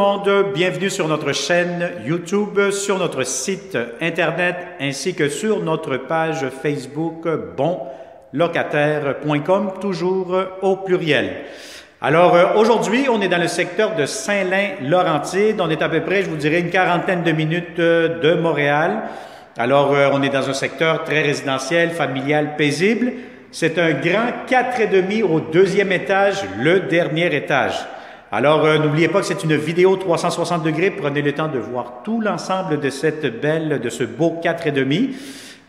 monde, bienvenue sur notre chaîne YouTube, sur notre site internet ainsi que sur notre page Facebook bonlocataire.com, toujours au pluriel. Alors aujourd'hui, on est dans le secteur de Saint-Lin-Laurentide, on est à peu près, je vous dirais, une quarantaine de minutes de Montréal. Alors on est dans un secteur très résidentiel, familial, paisible. C'est un grand 4,5 au deuxième étage, le dernier étage. Alors, n'oubliez pas que c'est une vidéo 360 degrés. Prenez le temps de voir tout l'ensemble de ce beau 4,5.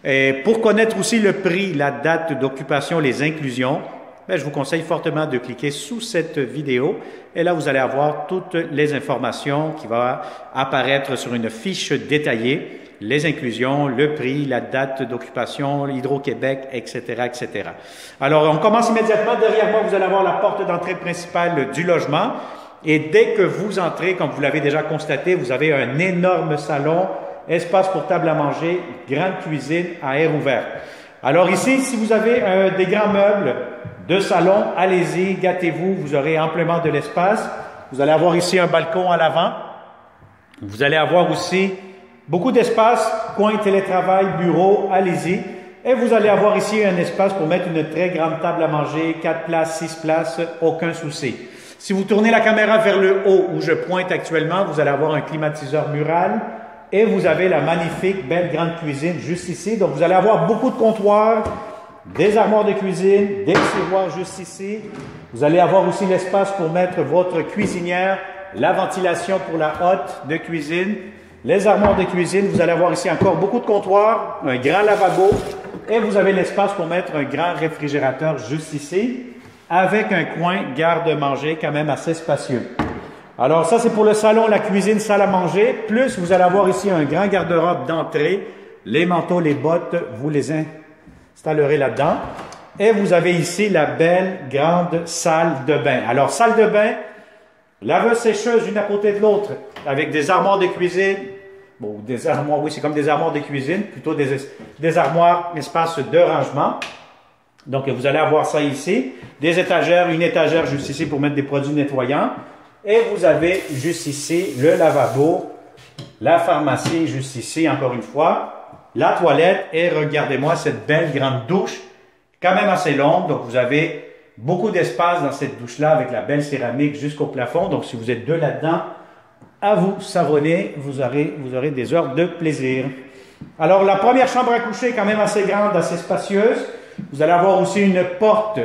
Et pour connaître aussi le prix, la date d'occupation, les inclusions, je vous conseille fortement de cliquer sous cette vidéo. Et là, vous allez avoir toutes les informations qui vont apparaître sur une fiche détaillée. Les inclusions, le prix, la date d'occupation, Hydro-Québec, etc., etc. Alors, on commence immédiatement. Derrière moi, vous allez avoir la porte d'entrée principale du logement. Et dès que vous entrez, comme vous l'avez déjà constaté, vous avez un énorme salon, espace pour table à manger, grande cuisine à air ouvert. Alors ici, si vous avez des grands meubles de salon, allez-y, gâtez-vous, vous aurez amplement de l'espace. Vous allez avoir ici un balcon à l'avant. Vous allez avoir aussi beaucoup d'espace, coin télétravail, bureau, allez-y. Et vous allez avoir ici un espace pour mettre une très grande table à manger, 4 places, 6 places, aucun souci. Si vous tournez la caméra vers le haut où je pointe actuellement, vous allez avoir un climatiseur mural et vous avez la magnifique, belle grande cuisine juste ici. Donc vous allez avoir beaucoup de comptoirs, des armoires de cuisine, des tiroirs juste ici. Vous allez avoir aussi l'espace pour mettre votre cuisinière, la ventilation pour la hotte de cuisine, les armoires de cuisine, vous allez avoir ici encore beaucoup de comptoirs, un grand lavabo et vous avez l'espace pour mettre un grand réfrigérateur juste ici avec un coin garde-manger quand même assez spacieux. Alors ça c'est pour le salon, la cuisine, salle à manger, plus vous allez avoir ici un grand garde-robe d'entrée, les manteaux, les bottes, vous les installerez là-dedans et vous avez ici la belle grande salle de bain. Alors salle de bain, laveuse sécheuse une à côté de l'autre, avec des armoires de cuisine, bon, des armoires, oui, c'est comme des armoires de cuisine, plutôt des armoires, espace de rangement. Donc, vous allez avoir ça ici, des étagères, une étagère juste ici pour mettre des produits nettoyants. Et vous avez juste ici le lavabo, la pharmacie juste ici, encore une fois, la toilette et regardez-moi cette belle grande douche, quand même assez longue, donc vous avez beaucoup d'espace dans cette douche-là avec la belle céramique jusqu'au plafond. Donc, si vous êtes deux là-dedans, à vous savonner, vous aurez des heures de plaisir. Alors, la première chambre à coucher est quand même assez grande, assez spacieuse. Vous allez avoir aussi une porte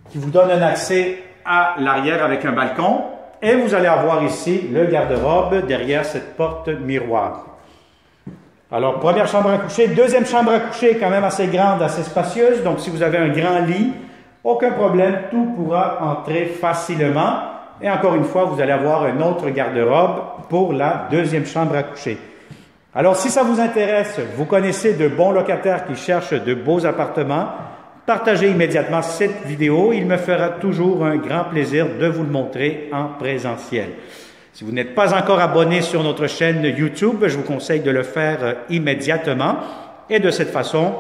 qui vous donne un accès à l'arrière avec un balcon. Et vous allez avoir ici le garde-robe derrière cette porte miroir. Alors, première chambre à coucher. Deuxième chambre à coucher est quand même assez grande, assez spacieuse. Donc, si vous avez un grand lit, aucun problème, tout pourra entrer facilement. Et encore une fois, vous allez avoir un autre garde-robe pour la deuxième chambre à coucher. Alors, si ça vous intéresse, vous connaissez de bons locataires qui cherchent de beaux appartements, partagez immédiatement cette vidéo. Il me fera toujours un grand plaisir de vous le montrer en présentiel. Si vous n'êtes pas encore abonné sur notre chaîne YouTube, je vous conseille de le faire immédiatement. Et de cette façon,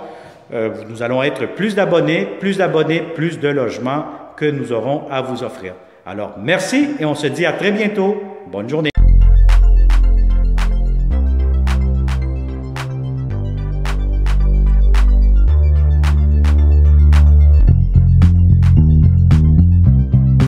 nous allons être plus d'abonnés, plus de logements que nous aurons à vous offrir. Alors, merci et on se dit à très bientôt. Bonne journée.